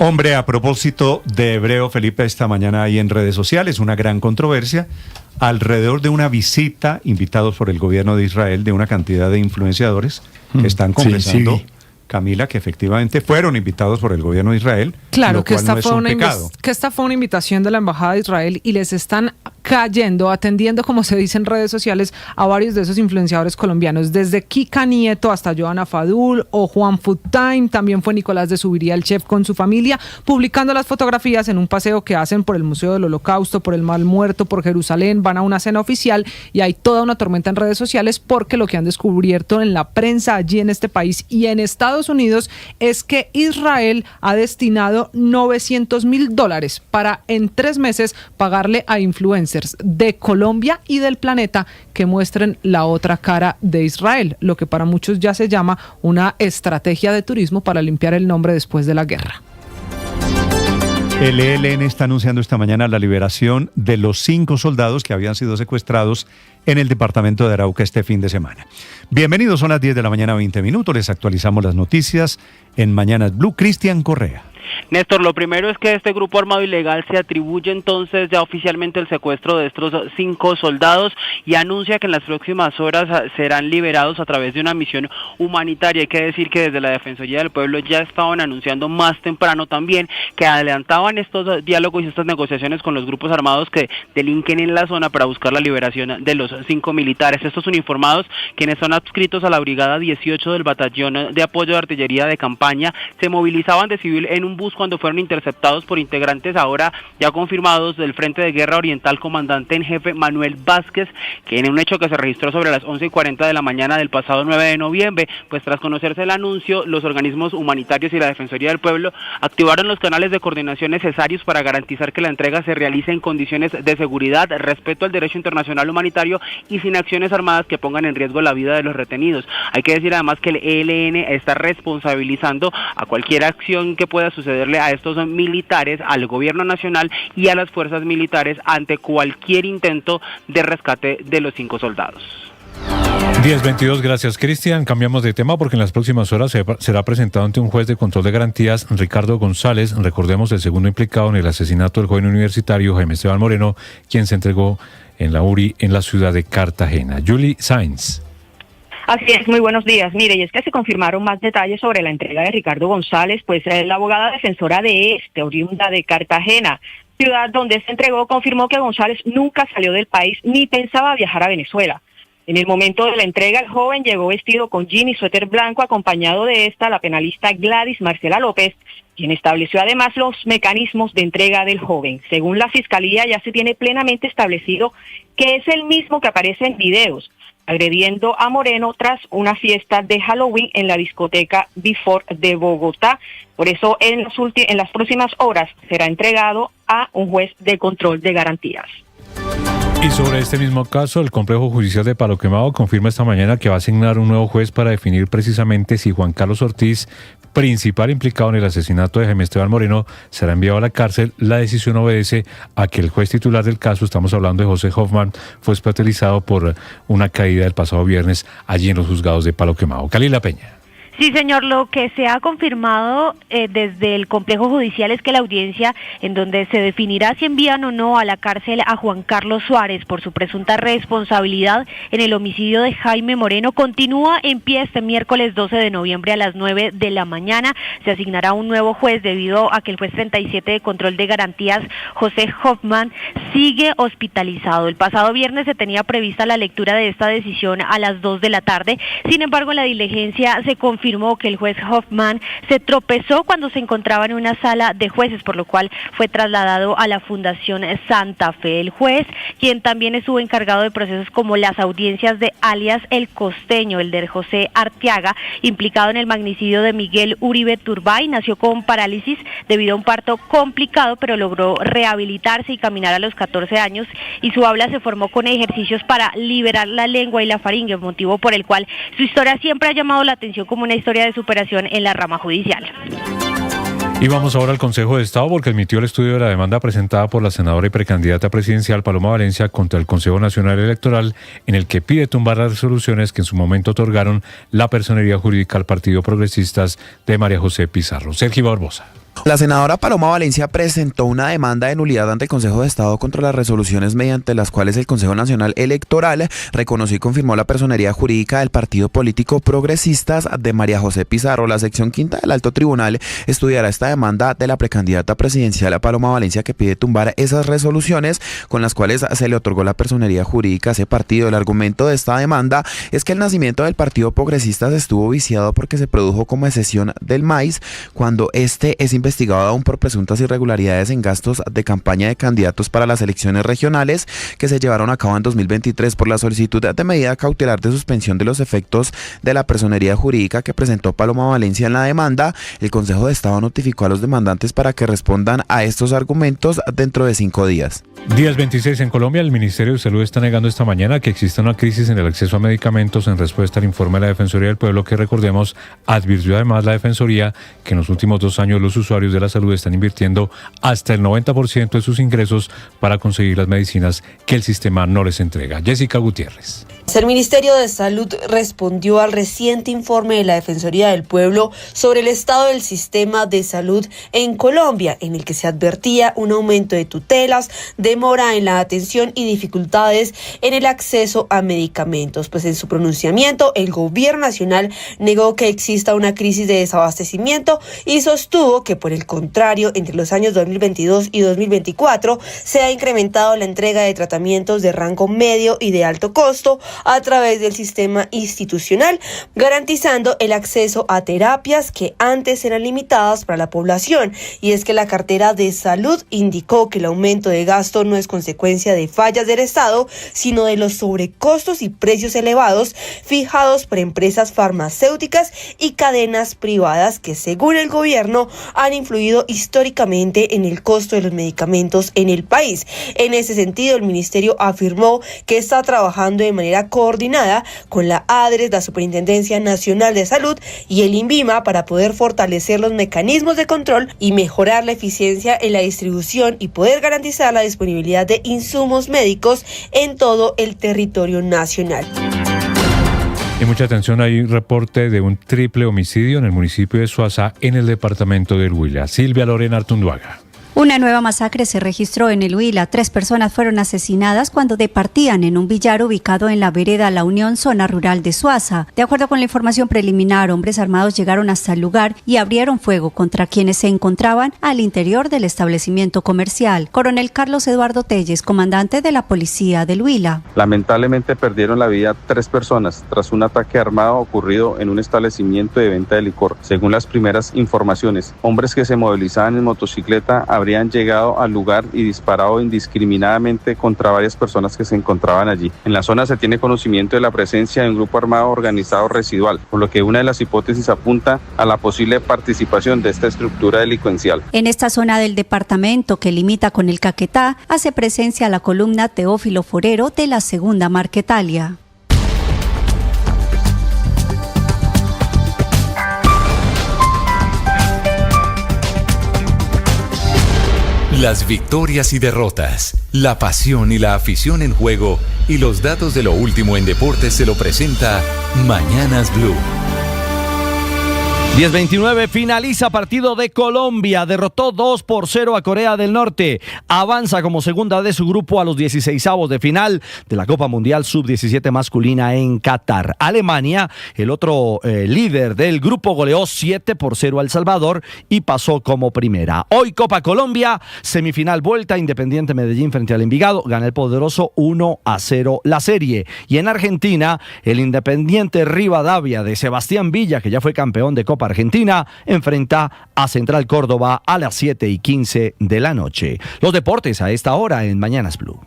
Hombre, a propósito de Hebreo, Felipe, esta mañana hay en redes sociales una gran controversia alrededor de una visita, invitados por el gobierno de Israel, de una cantidad de influenciadores que están confesando, sí. Camila, que efectivamente fueron invitados por el gobierno de Israel. Claro, que esta fue una invitación de la Embajada de Israel y les están atendiendo, como se dice en redes sociales, a varios de esos influenciadores colombianos, desde Kika Nieto hasta Joana Fadul o Juan Food Time. También fue Nicolás de Subiría, el chef, con su familia, publicando las fotografías en un paseo que hacen por el Museo del Holocausto, por el Mar Muerto, por Jerusalén. Van a una cena oficial y hay toda una tormenta en redes sociales porque lo que han descubierto en la prensa allí en este país y en Estados Unidos es que Israel ha destinado $900,000 para en 3 meses pagarle a influencers de Colombia y del planeta que muestren la otra cara de Israel, lo que para muchos ya se llama una estrategia de turismo para limpiar el nombre después de la guerra. El ELN está anunciando esta mañana la liberación de los 5 soldados que habían sido secuestrados en el departamento de Arauca este fin de semana. Bienvenidos, son las 10 de la mañana, 20 minutos. Les actualizamos las noticias en Mañanas Blue. Cristian Correa. Néstor, lo primero es que este grupo armado ilegal se atribuye entonces ya oficialmente el secuestro de estos 5 soldados y anuncia que en las próximas horas serán liberados a través de una misión humanitaria. Hay que decir que desde la Defensoría del Pueblo ya estaban anunciando más temprano también que adelantaban estos diálogos y estas negociaciones con los grupos armados que delinquen en la zona para buscar la liberación de los 5 militares. Estos uniformados, quienes son adscritos a la Brigada 18 del Batallón de Apoyo de Artillería de Campaña, se movilizaban de civil en un bus cuando fueron interceptados por integrantes ahora ya confirmados del Frente de Guerra Oriental, comandante en jefe Manuel Vázquez, que en un hecho que se registró sobre las 11:40 de la mañana del pasado 9 de noviembre, pues tras conocerse el anuncio, los organismos humanitarios y la Defensoría del Pueblo activaron los canales de coordinación necesarios para garantizar que la entrega se realice en condiciones de seguridad, respeto al derecho internacional humanitario y sin acciones armadas que pongan en riesgo la vida de los retenidos. Hay que decir además que el ELN está responsabilizando a cualquier acción que pueda sucederle a estos militares, al gobierno nacional y a las fuerzas militares ante cualquier intento de rescate de los 5 soldados. 10:22, gracias Cristian. Cambiamos de tema porque en las próximas horas será presentado ante un juez de control de garantías, Ricardo González, recordemos el segundo implicado en el asesinato del joven universitario Jaime Esteban Moreno, quien se entregó en la URI en la ciudad de Cartagena. Julie Sainz. Así es, muy buenos días. Mire, y es que se confirmaron más detalles sobre la entrega de Ricardo González, pues la abogada defensora de oriunda de Cartagena, ciudad donde se entregó, confirmó que González nunca salió del país ni pensaba viajar a Venezuela. En el momento de la entrega, el joven llegó vestido con jean y suéter blanco, acompañado de la penalista Gladys Marcela López, quien estableció además los mecanismos de entrega del joven. Según la Fiscalía, ya se tiene plenamente establecido que es el mismo que aparece en videos, agrediendo a Moreno tras una fiesta de Halloween en la discoteca Before de Bogotá. Por eso en las próximas horas será entregado a un juez de control de garantías. Y sobre este mismo caso, el Complejo Judicial de Palo Quemado confirma esta mañana que va a asignar un nuevo juez para definir precisamente si Juan Carlos Ortiz, principal implicado en el asesinato de Jaime Esteban Moreno, será enviado a la cárcel. La decisión obedece a que el juez titular del caso, estamos hablando de José Hoffman, fue hospitalizado por una caída el pasado viernes allí en los juzgados de Palo Quemado. Calila Peña. Sí, señor, lo que se ha confirmado desde el complejo judicial es que la audiencia en donde se definirá si envían o no a la cárcel a Juan Carlos Suárez por su presunta responsabilidad en el homicidio de Jaime Moreno continúa en pie este miércoles 12 de noviembre a las 9 de la mañana. Se asignará un nuevo juez debido a que el juez 37 de control de garantías, José Hoffman, sigue hospitalizado. El pasado viernes se tenía prevista la lectura de esta decisión a las 2 de la tarde. Sin embargo, en la diligencia se confirmó que el juez Hoffman se tropezó cuando se encontraba en una sala de jueces, por lo cual fue trasladado a la Fundación Santa Fe. El juez, quien también estuvo encargado de procesos como las audiencias de alias El Costeño, el de José Arteaga, implicado en el magnicidio de Miguel Uribe Turbay, nació con parálisis debido a un parto complicado, pero logró rehabilitarse y caminar a los 14 años y su habla se formó con ejercicios para liberar la lengua y la faringe, motivo por el cual su historia siempre ha llamado la atención como una historia de superación en la rama judicial. Y vamos ahora al Consejo de Estado porque admitió el estudio de la demanda presentada por la senadora y precandidata presidencial Paloma Valencia contra el Consejo Nacional Electoral, en el que pide tumbar las resoluciones que en su momento otorgaron la personería jurídica al Partido Progresistas de María José Pizarro. Sergio Barbosa. La senadora Paloma Valencia presentó una demanda de nulidad ante el Consejo de Estado contra las resoluciones mediante las cuales el Consejo Nacional Electoral reconoció y confirmó la personería jurídica del partido político Progresistas de María José Pizarro. La sección quinta del Alto Tribunal estudiará esta demanda de la precandidata presidencial Paloma Valencia, que pide tumbar esas resoluciones con las cuales se le otorgó la personería jurídica a ese partido. El argumento de esta demanda es que el nacimiento del partido Progresistas estuvo viciado porque se produjo como excesión del maíz cuando este es investigado aún por presuntas irregularidades en gastos de campaña de candidatos para las elecciones regionales que se llevaron a cabo en 2023. Por la solicitud de medida cautelar de suspensión de los efectos de la personería jurídica que presentó Paloma Valencia en la demanda, el Consejo de Estado notificó a los demandantes para que respondan a estos argumentos dentro de 5 días. Días 26 en Colombia, el Ministerio de Salud está negando esta mañana que exista una crisis en el acceso a medicamentos en respuesta al informe de la Defensoría del Pueblo que, recordemos, advirtió además la Defensoría que en los últimos 2 años los usuarios de la salud están invirtiendo hasta el 90% de sus ingresos para conseguir las medicinas que el sistema no les entrega. Jessica Gutiérrez. El Ministerio de Salud respondió al reciente informe de la Defensoría del Pueblo sobre el estado del sistema de salud en Colombia, en el que se advertía un aumento de tutelas, demora en la atención y dificultades en el acceso a medicamentos. Pues en su pronunciamiento, el Gobierno Nacional negó que exista una crisis de desabastecimiento y sostuvo que, por el contrario, entre los años 2022 y 2024 se ha incrementado la entrega de tratamientos de rango medio y de alto costo a través del sistema institucional, garantizando el acceso a terapias que antes eran limitadas para la población. Y es que la cartera de salud indicó que el aumento de gasto no es consecuencia de fallas del Estado, sino de los sobrecostos y precios elevados fijados por empresas farmacéuticas y cadenas privadas que, según el gobierno, han influido históricamente en el costo de los medicamentos en el país. En ese sentido, el ministerio afirmó que está trabajando de manera coordinada con la ADRES, la Superintendencia Nacional de Salud y el INVIMA para poder fortalecer los mecanismos de control y mejorar la eficiencia en la distribución y poder garantizar la disponibilidad de insumos médicos en todo el territorio nacional. Y mucha atención, hay reporte de un triple homicidio en el municipio de Suaza, en el departamento del Huila. Silvia Lorena Artunduaga. Una nueva masacre se registró en el Huila. 3 personas fueron asesinadas cuando departían en un billar ubicado en la vereda La Unión, zona rural de Suaza. De acuerdo con la información preliminar, hombres armados llegaron hasta el lugar y abrieron fuego contra quienes se encontraban al interior del establecimiento comercial. Coronel Carlos Eduardo Telles, comandante de la policía del Huila. Lamentablemente perdieron la vida 3 personas tras un ataque armado ocurrido en un establecimiento de venta de licor. Según las primeras informaciones, hombres que se movilizaban en motocicleta habrían llegado al lugar y disparado indiscriminadamente contra varias personas que se encontraban allí. En la zona se tiene conocimiento de la presencia de un grupo armado organizado residual, por lo que una de las hipótesis apunta a la posible participación de esta estructura delincuencial. En esta zona del departamento, que limita con el Caquetá, hace presencia la columna Teófilo Forero de la Segunda Marquetalia. Las victorias y derrotas, la pasión y la afición en juego y los datos de lo último en deportes se lo presenta Mañanas Blue. 10:29, finaliza partido de Colombia, derrotó 2-0 a Corea del Norte, avanza como segunda de su grupo a los 16avos de final de la Copa Mundial Sub-17 masculina en Qatar. Alemania, el otro líder del grupo, goleó 7-0 a El Salvador y pasó como primera. Hoy Copa Colombia, semifinal vuelta, Independiente Medellín frente al Envigado, gana el poderoso 1-0 la serie. Y en Argentina, el Independiente Rivadavia de Sebastián Villa, que ya fue campeón de Copa Argentina, enfrenta a Central Córdoba a las 7:15 de la noche. Los deportes a esta hora en Mañanas Blue.